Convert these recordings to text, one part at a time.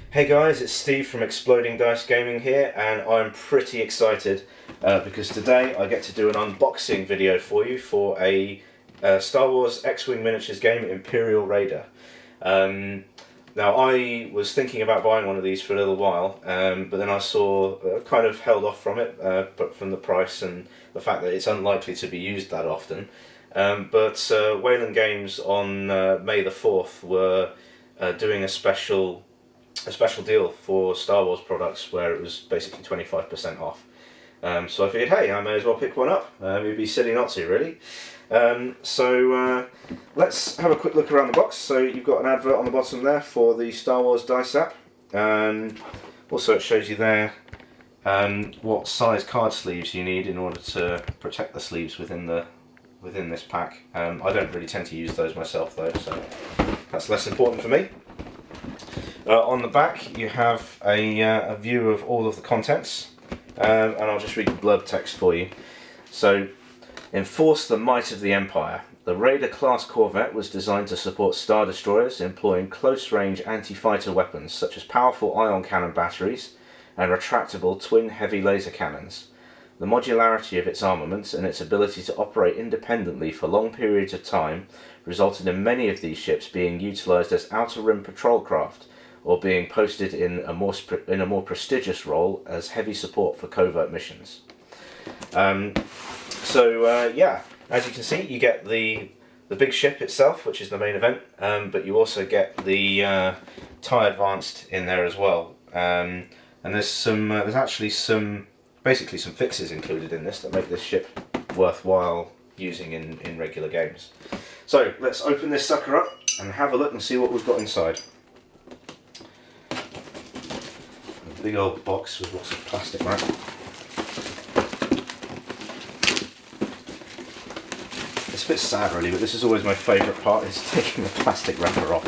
Hey guys, it's Steve from Exploding Dice Gaming here, and I'm pretty excited because today I get to do an unboxing video for you for a Star Wars X-Wing miniatures game, Imperial Raider. Now I was thinking about buying one of these for a little while, but then I saw, kind of held off from it, but from the price and the fact that it's unlikely to be used that often. But Wayland Games on May the 4th were doing a special deal for Star Wars products where it was basically 25% off. So I figured, hey, I may as well pick one up. It'd be silly not to, really. Let's have a quick look around the box. So you've got an advert on the bottom there for the Star Wars Dice app. Also it shows you there what size card sleeves you need in order to protect the sleeves within this pack. I don't really tend to use those myself though, so that's less important for me. On the back you have a view of all of the contents, and I'll just read the blurb text for you. So, enforce the might of the Empire. The Raider class corvette was designed to support Star Destroyers employing close-range anti-fighter weapons such as powerful ion cannon batteries and retractable twin heavy laser cannons. The modularity of its armaments and its ability to operate independently for long periods of time resulted in many of these ships being utilised as outer rim patrol craft, or being posted in a more prestigious role as heavy support for covert missions. Yeah, as you can see, you get the big ship itself, which is the main event, but you also get the TIE Advanced in there as well. And there's actually basically some fixes included in this that make this ship worthwhile using in regular games. So let's open this sucker up and have a look and see what we've got inside. A big old box with lots of plastic wrap. It's a bit sad really, but this is always my favourite part, is taking the plastic wrapper off.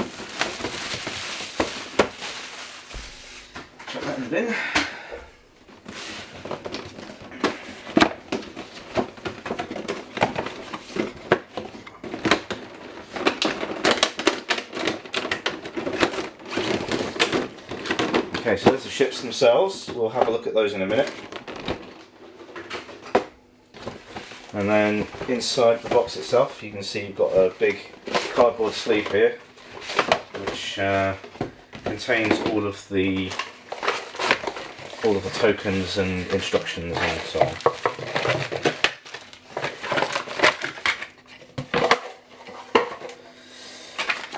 Chuck that in the bin. Okay, so there's the ships themselves. We'll have a look at those in a minute. And then inside the box itself, you can see you've got a big cardboard sleeve here, which contains all of the tokens and instructions and so on.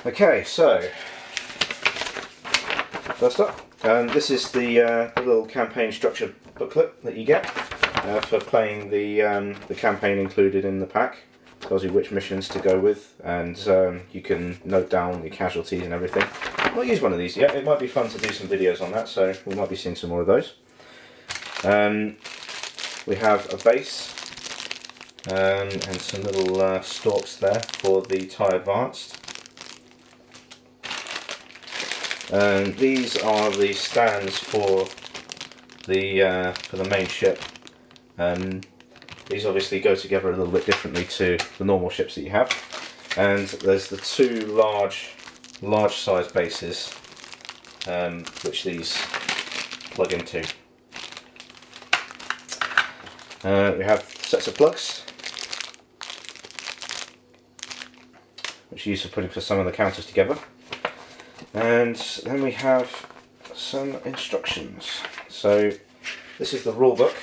Okay, so first up. This is the little campaign structure booklet that you get for playing the campaign included in the pack. It tells you which missions to go with, and you can note down the casualties and everything. I've not used one of these yet. It might be fun to do some videos on that, so we might be seeing some more of those. We have a base and some little stalks there for the TIE Advanced. And these are the stands for the main ship. These obviously go together a little bit differently to the normal ships that you have. And there's the two large size bases which these plug into. We have sets of plugs, which are used for some of the counters together. And then we have some instructions. So this is the rule book.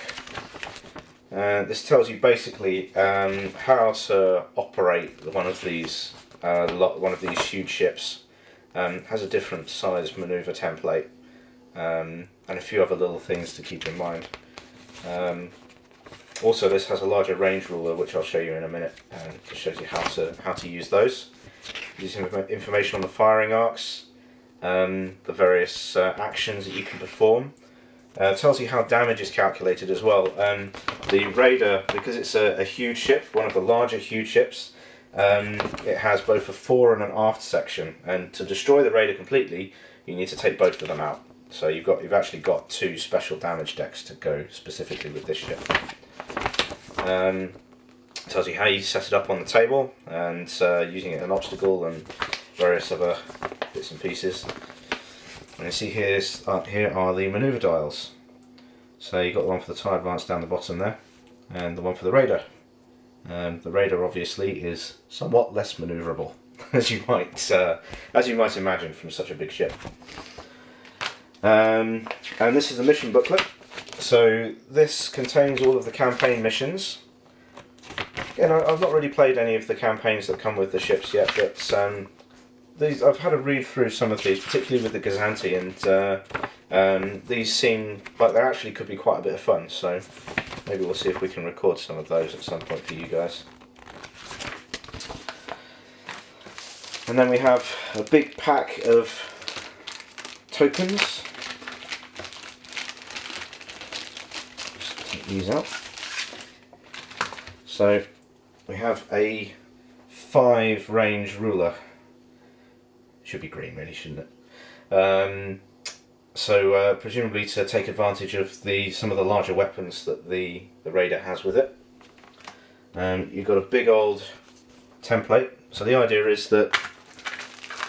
This tells you basically how to operate one of these huge ships. Has a different size maneuver template and a few other little things to keep in mind. Also, this has a larger range ruler, which I'll show you in a minute, and it shows you how to use those. Gives you information on the firing arcs. The various actions that you can perform. Tells you how damage is calculated as well. The Raider, because it's a huge ship, one of the larger huge ships, it has both a fore and an aft section, and to destroy the Raider completely you need to take both of them out. So you've actually got two special damage decks to go specifically with this ship. Tells you how you set it up on the table, and using it as an obstacle and various other bits and pieces. And you see here are the manoeuvre dials. So you've got the one for the TIE Advance down the bottom there, and the one for the Raider. The Raider obviously is somewhat less manoeuvrable, as you might imagine from such a big ship. And this is the mission booklet. So this contains all of the campaign missions. Again, I've not really played any of the campaigns that come with the ships yet, but I've had a read through some of these, particularly with the Gazanti, and these seem like they actually could be quite a bit of fun. So maybe we'll see if we can record some of those at some point for you guys. And then we have a big pack of tokens. Just take these out. So we have a 5 range ruler. Should be green, really, shouldn't it? So presumably to take advantage of some of the larger weapons that the Raider has with it. You've got a big old template. So the idea is that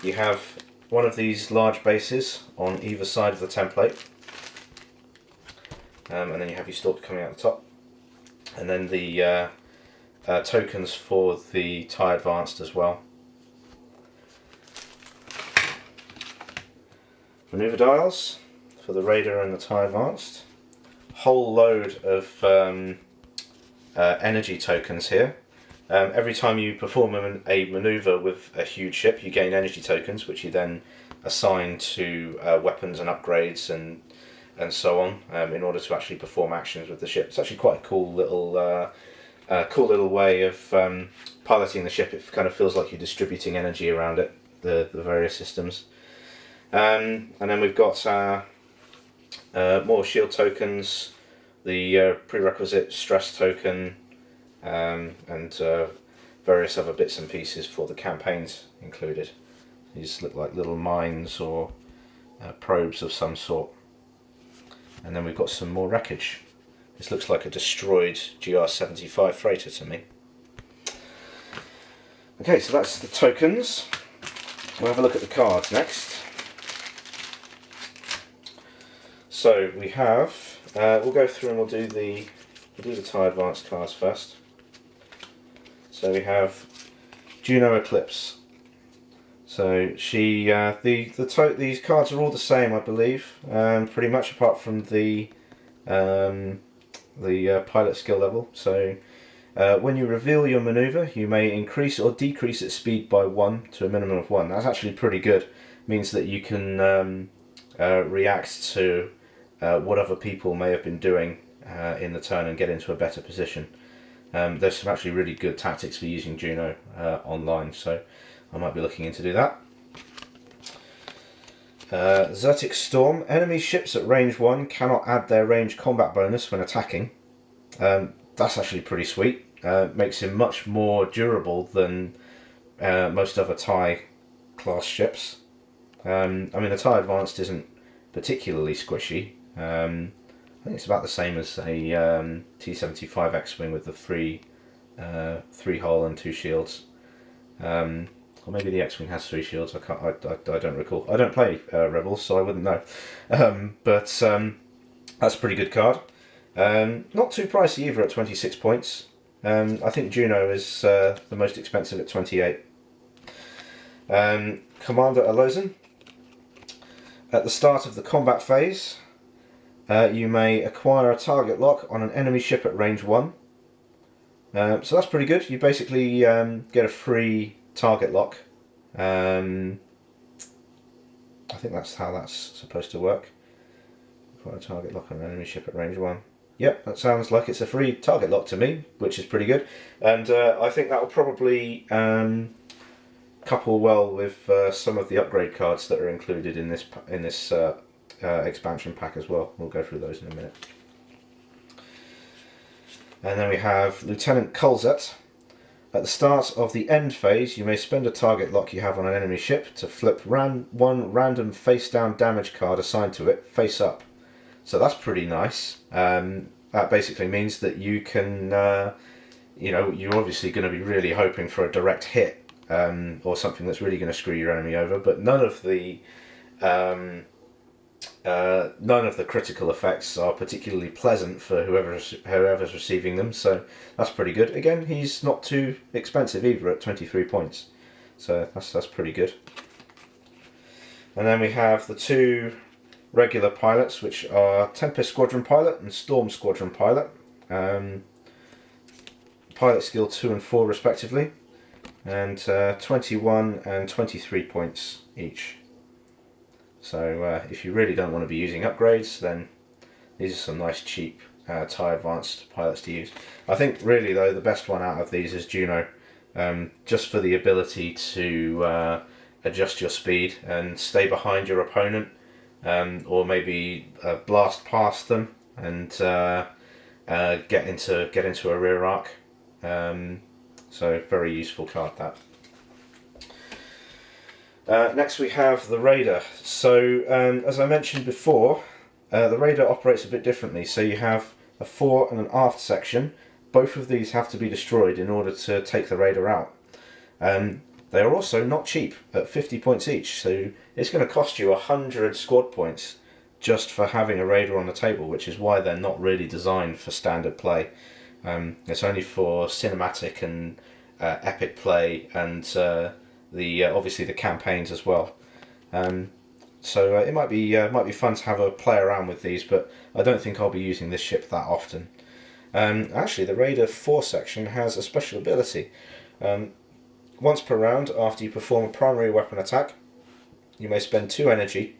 you have one of these large bases on either side of the template, and then you have your stalk coming out the top, and then the tokens for the TIE Advanced as well. Manoeuvre dials for the Raider and the TIE Advanced. Whole load of energy tokens here. Every time you perform a manoeuvre with a huge ship, you gain energy tokens, which you then assign to weapons and upgrades and so on, in order to actually perform actions with the ship. It's actually quite a cool little way of piloting the ship. It kind of feels like you're distributing energy around it, the various systems. And then we've got more shield tokens, the prerequisite stress token, and various other bits and pieces for the campaigns included. These look like little mines or probes of some sort. And then we've got some more wreckage. This looks like a destroyed GR-75 freighter to me. Okay, so that's the tokens. We'll have a look at the cards next. So we have, we'll go through and we'll do the TIE Advanced cards first. So we have Juno Eclipse. So she, these cards are all the same, I believe, pretty much apart from the pilot skill level. So when you reveal your manoeuvre, you may increase or decrease its speed by 1 to a minimum of 1. That's actually pretty good. It means that you can react to what other people may have been doing in the turn and get into a better position. There's some actually really good tactics for using Juno online, so I might be looking into do that. Zertic Storm. Enemy ships at range 1 cannot add their range combat bonus when attacking. That's actually pretty sweet. Makes him much more durable than most other TIE class ships. I mean, the TIE Advanced isn't particularly squishy. I think it's about the same as a T-75 X-Wing with the three hull and 2 shields. Or maybe the X-Wing has 3 shields. I don't recall. I don't play Rebels, so I wouldn't know. But that's a pretty good card. Not too pricey either at 26 points. I think Juno is the most expensive at 28. Commander Alozan. At the start of the combat phase, you may acquire a target lock on an enemy ship at range 1. So that's pretty good. You basically get a free target lock. I think that's how that's supposed to work. Acquire a target lock on an enemy ship at range 1. Yep, that sounds like it's a free target lock to me, which is pretty good. And I think that will probably couple well with some of the upgrade cards that are included in this expansion pack as well. We'll go through those in a minute. And then we have Lieutenant Kulzet. At the start of the end phase, you may spend a target lock you have on an enemy ship to flip one random face-down damage card assigned to it face up. So that's pretty nice. That basically means that you can, you're obviously going to be really hoping for a direct hit. Or something that's really going to screw your enemy over, but none of the none of the critical effects are particularly pleasant for whoever's receiving them, so that's pretty good. Again, he's not too expensive either at 23 points, so that's pretty good. And then we have the two regular pilots, which are Tempest Squadron Pilot and Storm Squadron Pilot. Pilot skill 2 and 4 respectively, and 21 and 23 points each. So if you really don't want to be using upgrades, then these are some nice cheap TIE Advanced pilots to use. I think really though the best one out of these is Juno, just for the ability to adjust your speed and stay behind your opponent, or maybe blast past them and get into a rear arc. So very useful card that. Next we have the Raider. So as I mentioned before, the Raider operates a bit differently. So you have a fore and an aft section. Both of these have to be destroyed in order to take the Raider out. They are also not cheap at 50 points each, so it's going to cost you 100 squad points just for having a Raider on the table, which is why they're not really designed for standard play. It's only for cinematic and epic play, and obviously the campaigns as well. So it might be fun to have a play around with these, but I don't think I'll be using this ship that often. Actually, the Raider 4 section has a special ability. Once per round, after you perform a primary weapon attack, you may spend 2 energy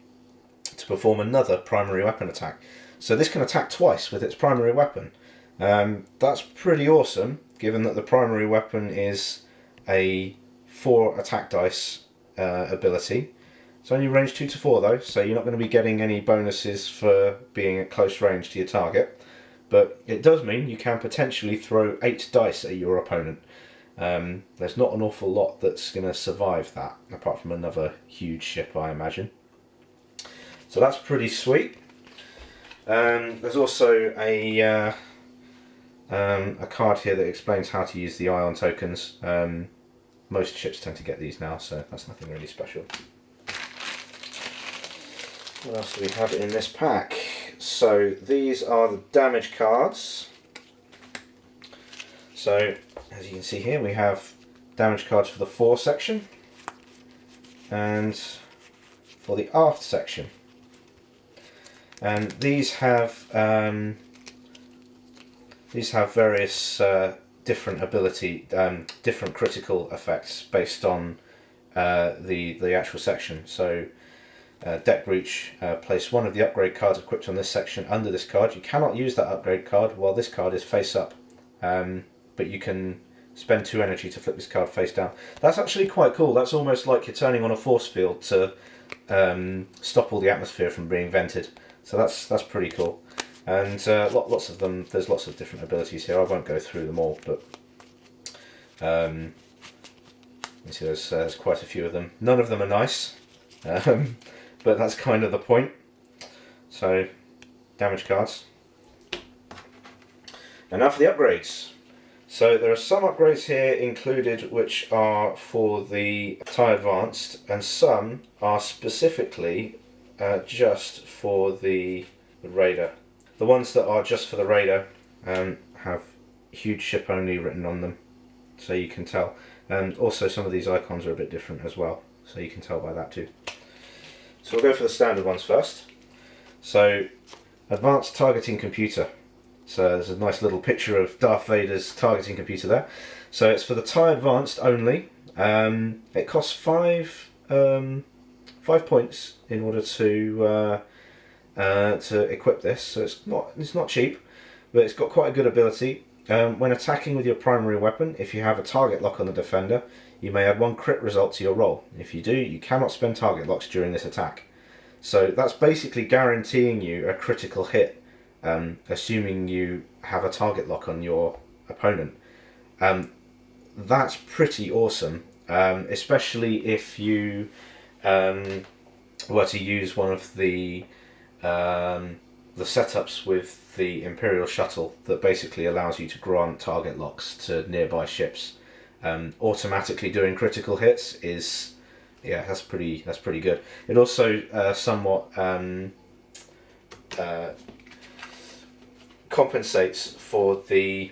to perform another primary weapon attack. So this can attack twice with its primary weapon. That's pretty awesome, given that the primary weapon is a 4 attack dice ability. It's only range 2 to 4 though, so you're not going to be getting any bonuses for being at close range to your target. But it does mean you can potentially throw 8 dice at your opponent. There's not an awful lot that's going to survive that, apart from another huge ship, I imagine. So that's pretty sweet. There's also a card here that explains how to use the ion tokens. Most ships tend to get these now, so that's nothing really special. What else do we have in this pack? So these are the damage cards. So as you can see here, we have damage cards for the fore section and for the aft section. And these have various different ability, different critical effects based on the actual section. So deck breach, place 1 of the upgrade cards equipped on this section under this card. You cannot use that upgrade card while this card is face up, but you can spend 2 energy to flip this card face down. That's actually quite cool. That's almost like you're turning on a force field to stop all the atmosphere from being vented. So that's pretty cool. And lots of them. There's lots of different abilities here. I won't go through them all, but you see there's quite a few of them. None of them are nice, but that's kind of the point. So damage cards. And now for the upgrades. So there are some upgrades here included which are for the TIE Advanced, and some are specifically just for the Raider. The ones that are just for the Raider have huge ship only written on them, so you can tell. And also some of these icons are a bit different as well, so you can tell by that too. So we'll go for the standard ones first. So Advanced Targeting Computer. So there's a nice little picture of Darth Vader's targeting computer there. So it's for the TIE Advanced only. It costs 5 points in order to equip this. So it's not cheap, but it's got quite a good ability. When attacking with your primary weapon, if you have a target lock on the defender, you may add 1 crit result to your roll. If you do, you cannot spend target locks during this attack. So that's basically guaranteeing you a critical hit. Assuming you have a target lock on your opponent. That's pretty awesome, especially if you were to use one of the setups with the Imperial shuttle that basically allows you to grant target locks to nearby ships. Automatically doing critical hits is, yeah, that's pretty good. It also somewhat compensates for the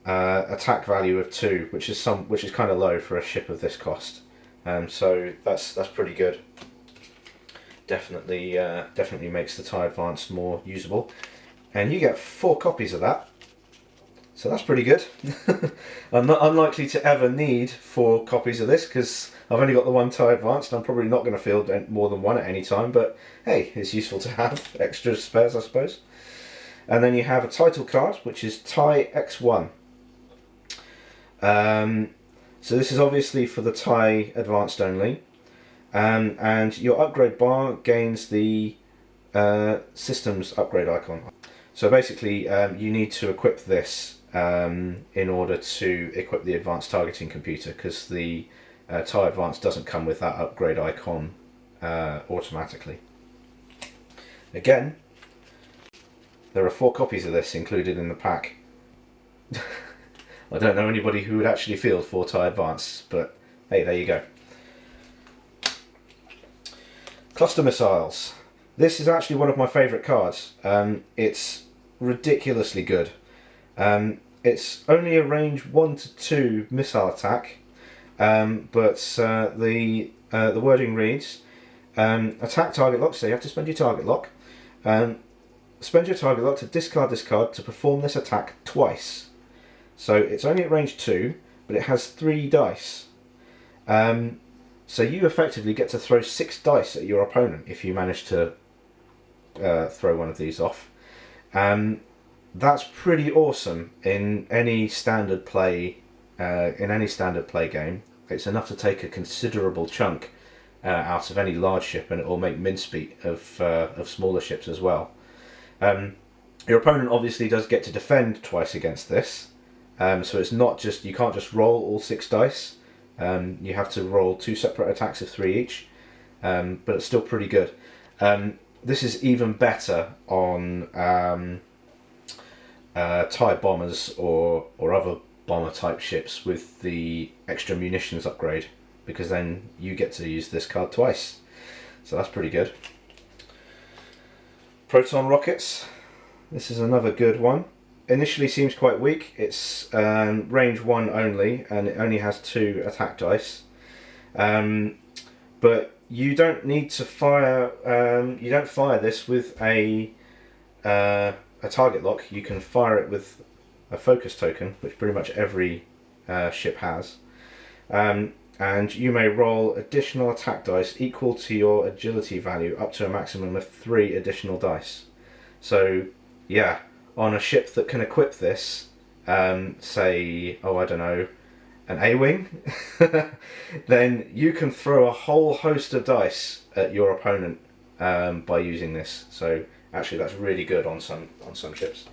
attack value of 2, which is kind of low for a ship of this cost. So that's pretty good. Definitely makes the TIE Advance more usable, and you get 4 copies of that. So that's pretty good. I'm not unlikely to ever need 4 copies of this because I've only got the one TIE Advanced and I'm probably not going to field more than one at any time, but hey, it's useful to have extra spares, I suppose. And then you have a title card, which is TIE X1. So this is obviously for the TIE Advanced only. And your upgrade bar gains the systems upgrade icon. So basically you need to equip this in order to equip the advanced targeting computer, because the TIE Advance doesn't come with that upgrade icon automatically. Again, there are 4 copies of this included in the pack. I don't know anybody who would actually field 4 TIE Advance, but hey, there you go. Cluster Missiles. This is actually one of my favourite cards. It's ridiculously good. It's only a range 1 to 2 missile attack, but the wording reads, attack target lock, so you have to spend your target lock. Spend your target lock to discard this card to perform this attack twice. So it's only at range 2, but it has 3 dice. So you effectively get to throw 6 dice at your opponent if you manage to throw one of these off. That's pretty awesome in any standard play game. It's enough to take a considerable chunk out of any large ship, and it will make mincemeat of smaller ships as well. Your opponent obviously does get to defend twice against this, so it's not just, you can't just roll all 6 dice. You have to roll 2 separate attacks of 3 each, but it's still pretty good. This is even better on TIE bombers or other bomber type ships with the extra munitions upgrade, because then you get to use this card twice. So that's pretty good. Proton rockets. This is another good one. Initially seems quite weak. It's range 1 only, and it only has 2 attack dice. But you don't need to fire. You don't fire this with a target lock. You can fire it with a focus token, which pretty much every ship has. And you may roll additional attack dice equal to your agility value up to a maximum of 3 additional dice. So yeah, on a ship that can equip this, say, oh, I don't know, an A-wing, then you can throw a whole host of dice at your opponent by using this. So actually that's really good on some ships.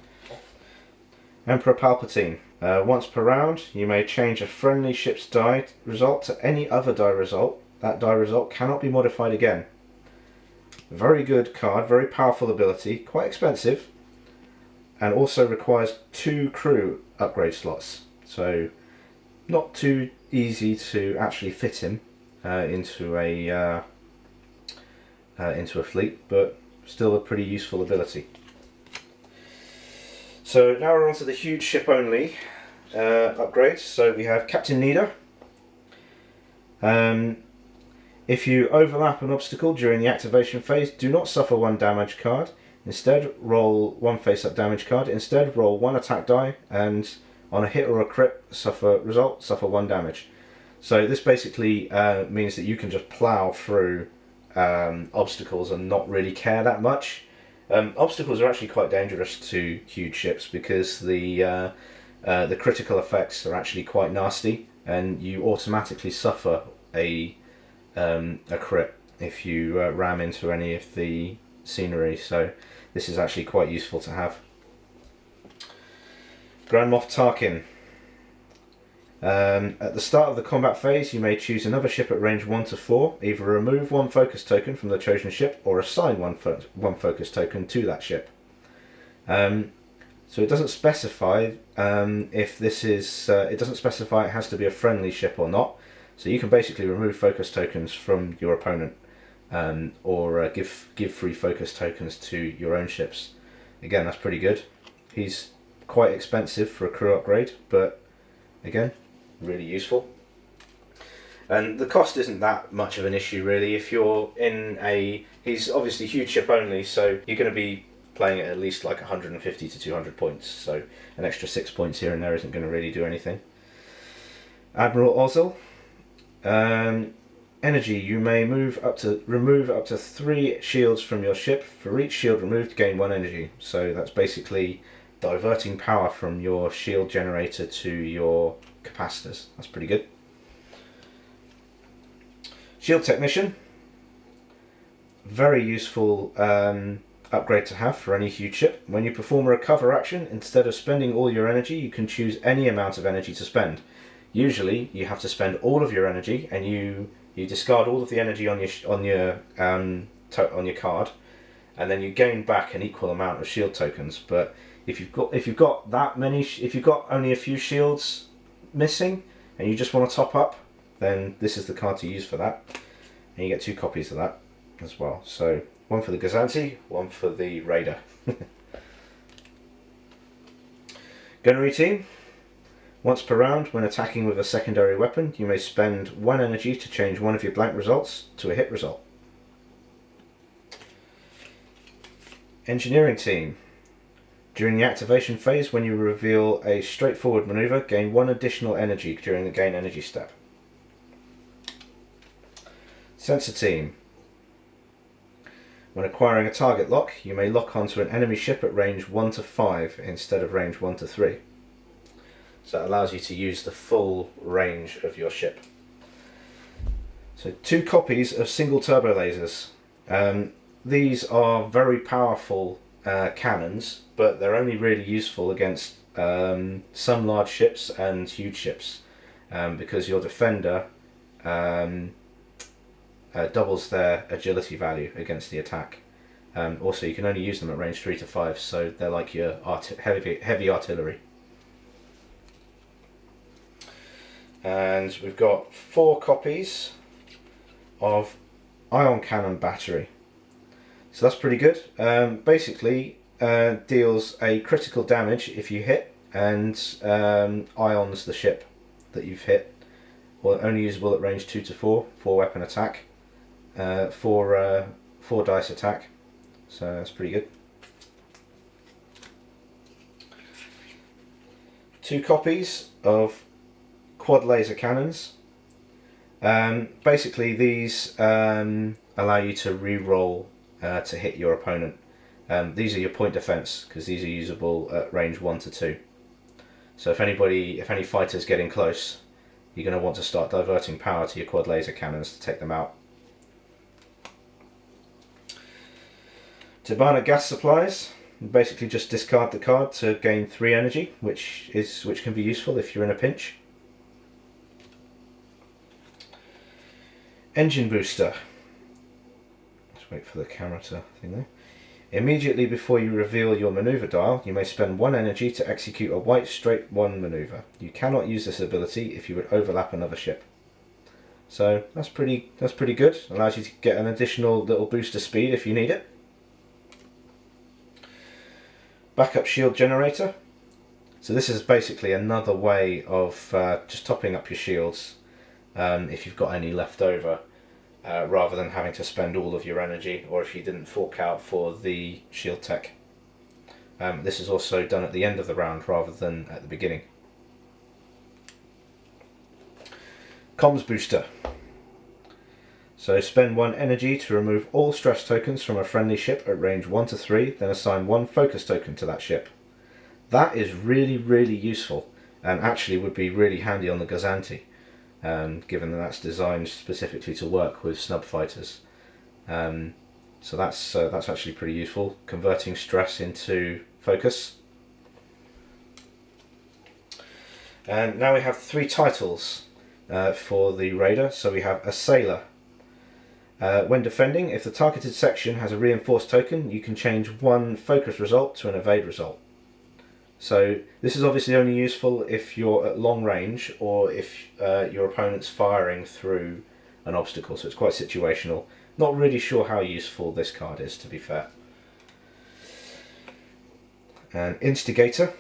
Emperor Palpatine. Once per round, you may change a friendly ship's die result to any other die result. That die result cannot be modified again. Very good card, very powerful ability, quite expensive, and also requires 2 crew upgrade slots. So not too easy to actually fit him into a fleet, but still a pretty useful ability. So now we're on to the huge ship only upgrades. So we have Captain Needer. If you overlap an obstacle during the activation phase, do not suffer 1 damage card. Instead, roll 1 face-up damage card. Instead, roll 1 attack die, and on a hit or a crit suffer 1 damage. So this basically means that you can just plow through obstacles and not really care that much. Obstacles are actually quite dangerous to huge ships because the critical effects are actually quite nasty, and you automatically suffer a crit if you ram into any of the scenery. So this is actually quite useful to have. Grand Moff Tarkin. At the start of the combat phase, you may choose another ship at range 1 to 4, either remove 1 focus token from the chosen ship or assign one focus token to that ship. So it doesn't specify if this is. It doesn't specify it has to be a friendly ship or not. So you can basically remove focus tokens from your opponent or give free focus tokens to your own ships. Again, that's pretty good. He's quite expensive for a crew upgrade, but again, really useful. And the cost isn't that much of an issue really. If you're in he's obviously huge ship only, so you're going to be playing at least like 150 to 200 points, so an extra 6 points here and there isn't going to really do anything. Admiral Ozzel. Energy, you may remove up to 3 shields from your ship. For each shield removed, gain 1 energy. So that's basically diverting power from your shield generator to your capacitors. That's pretty good. Shield Technician, very useful upgrade to have for any huge ship. When you perform a recover action, instead of spending all your energy, you can choose any amount of energy to spend. Usually, you have to spend all of your energy, and you discard all of the energy on your card, and then you gain back an equal amount of shield tokens. But if you've got that many, if you've got only a few shields missing, and you just want to top up, then this is the card to use for that. And you get 2 copies of that as well. So one for the Gazanti, one for the Raider. Gunnery team. Once per round, when attacking with a secondary weapon, you may spend 1 energy to change one of your blank results to a hit result. Engineering team. During the activation phase, when you reveal a straightforward maneuver, gain 1 additional energy during the gain energy step. Sensor team. When acquiring a target lock, you may lock onto an enemy ship at range 1 to 5 instead of range 1 to 3. So that allows you to use the full range of your ship. So 2 copies of single turbo lasers. These are very powerful cannons, but they're only really useful against some large ships and huge ships, because your defender doubles their agility value against the attack. Also, you can only use them at range 3 to 5, so they're like your heavy artillery. And we've got 4 copies of ion cannon battery. So that's pretty good. Basically, deals a critical damage if you hit, and ions the ship that you've hit. Well, only usable at range 2 to 4, 4 weapon attack, 4 dice attack. So that's pretty good. 2 copies of quad laser cannons. Basically, these allow you to re-roll to hit your opponent. These are your point defense, because these are usable at range 1 to 2. So if any fighters get in close, you're going to want to start diverting power to your quad laser cannons to take them out. Tabana gas supplies. Basically just discard the card to gain 3 energy, which can be useful if you're in a pinch. Engine booster. Let's wait for the camera to thing there. Immediately before you reveal your maneuver dial, you may spend 1 energy to execute a white straight 1 maneuver. You cannot use this ability if you would overlap another ship. So that's pretty good. Allows you to get an additional little boost of speed if you need it. Backup shield generator. So this is basically another way of just topping up your shields if you've got any left over. Rather than having to spend all of your energy, or if you didn't fork out for the shield tech. This is also done at the end of the round rather than at the beginning. Comms booster. So spend 1 energy to remove all stress tokens from a friendly ship at range 1 to 3, then assign 1 focus token to that ship. That is really, really useful, and actually would be really handy on the Gazanti. Given that that's designed specifically to work with snub fighters. So that's actually pretty useful, converting stress into focus. And now we have 3 titles for the Raider. So we have a Sailor. When defending, if the targeted section has a reinforced token, you can change 1 focus result to an evade result. So this is obviously only useful if you're at long range, or if your opponent's firing through an obstacle, so it's quite situational. Not really sure how useful this card is, to be fair. An Instigator.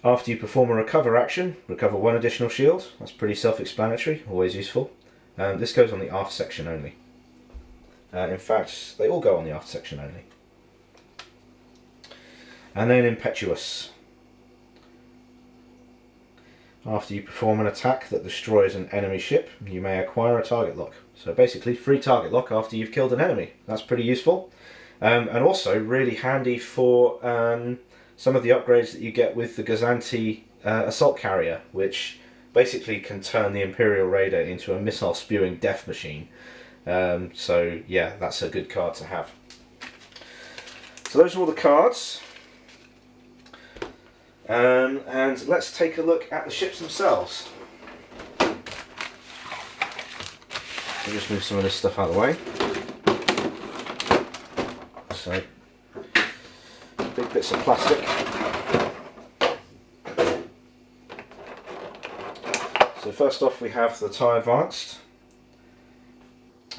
After you perform a recover action, recover 1 additional shield. That's pretty self-explanatory, always useful. This goes on the aft section only. In fact, they all go on the aft section only. And then Impetuous. After you perform an attack that destroys an enemy ship, you may acquire a target lock. So basically, free target lock after you've killed an enemy. That's pretty useful. And also really handy for some of the upgrades that you get with the Gazanti assault carrier, which basically can turn the Imperial Raider into a missile spewing death machine. So yeah, that's a good card to have. So those are all the cards. And let's take a look at the ships themselves. I'll just move some of this stuff out of the way. So, big bits of plastic. So first off we have the TIE Advanced.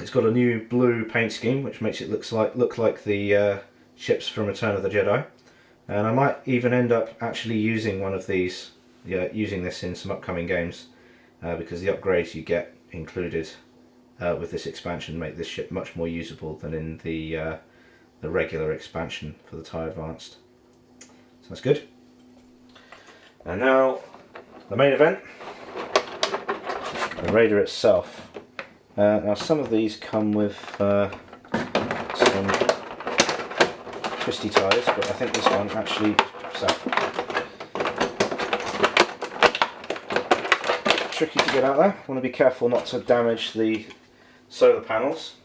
It's got a new blue paint scheme which makes it look like the ships from Return of the Jedi. And I might even end up actually using one of these, using this in some upcoming games, because the upgrades you get included with this expansion make this ship much more usable than in the regular expansion for the TIE Advanced. So that's good. And now the main event, the Raider itself. Now some of these come with some twisty ties, but I think this one actually pops out. Tricky to get out there. Want to be careful not to damage the solar panels.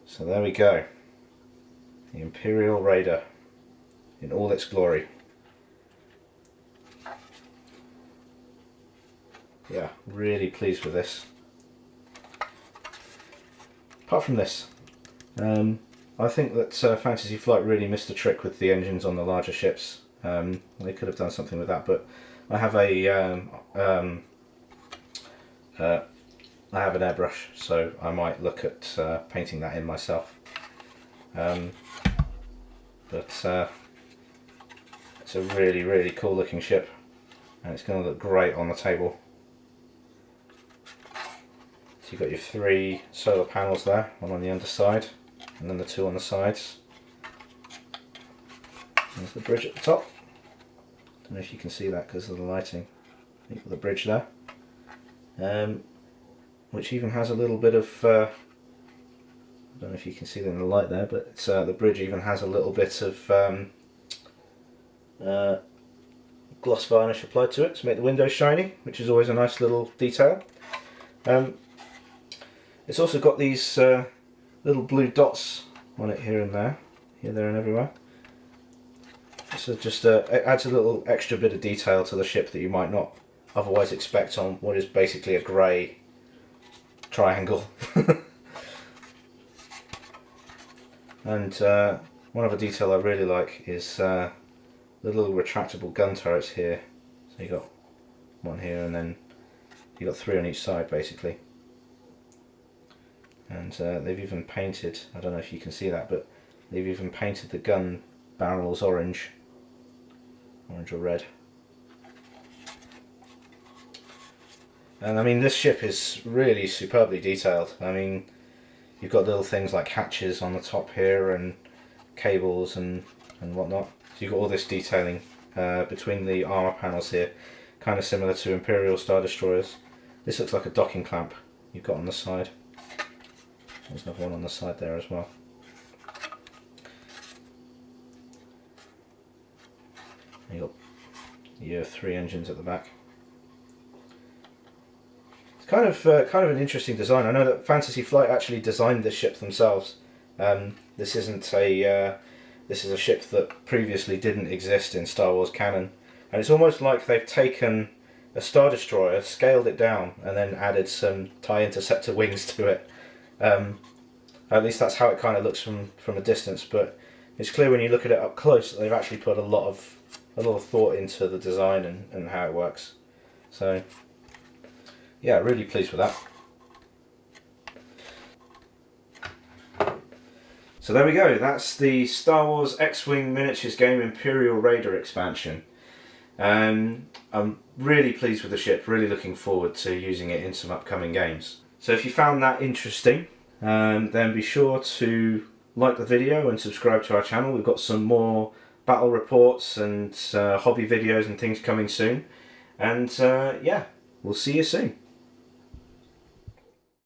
So there we go. The Imperial Raider in all its glory. Yeah, really pleased with this. Apart from this, I think that Fantasy Flight really missed a trick with the engines on the larger ships. They could have done something with that, but I have an airbrush, so I might look at painting that in myself. But it's a really cool looking ship, and it's going to look great on the table. So you've got your 3 solar panels there, one on the underside, and then the 2 on the sides. There's the bridge at the top. Don't know if you can see that because of the lighting. You've got the bridge there, which even has a little bit of, I don't know if you can see that in the light there, but it's, the bridge even has a little bit of gloss varnish applied to it to make the windows shiny, which is always a nice little detail. It's also got these little blue dots on it here and there, and everywhere. So it adds a little extra bit of detail to the ship that you might not otherwise expect on what is basically a grey triangle. And one other detail I really like is the little retractable gun turrets here. So you got one here, and then you got 3 on each side basically. And they've even painted, I don't know if you can see that, but they've even painted the gun barrels orange or red. And I mean, this ship is really superbly detailed. I mean, you've got little things like hatches on the top here and cables and whatnot. So you've got all this detailing between the armour panels here, kind of similar to Imperial Star Destroyers. This looks like a docking clamp you've got on the side. There's another one on the side there as well. And you've got your 3 engines at the back. It's kind of an interesting design. I know that Fantasy Flight actually designed this ship themselves. This is a ship that previously didn't exist in Star Wars canon, and it's almost like they've taken a Star Destroyer, scaled it down, and then added some TIE Interceptor wings to it. At least that's how it kind of looks from a distance, but it's clear when you look at it up close that they've actually put a lot of thought into the design and how it works. So yeah, really pleased with that. So there we go, that's the Star Wars X-Wing miniatures game Imperial Raider expansion. I'm really pleased with the ship, really looking forward to using it in some upcoming games. So if you found that interesting, then be sure to like the video and subscribe to our channel. We've got some more battle reports and hobby videos and things coming soon. And yeah, we'll see you soon.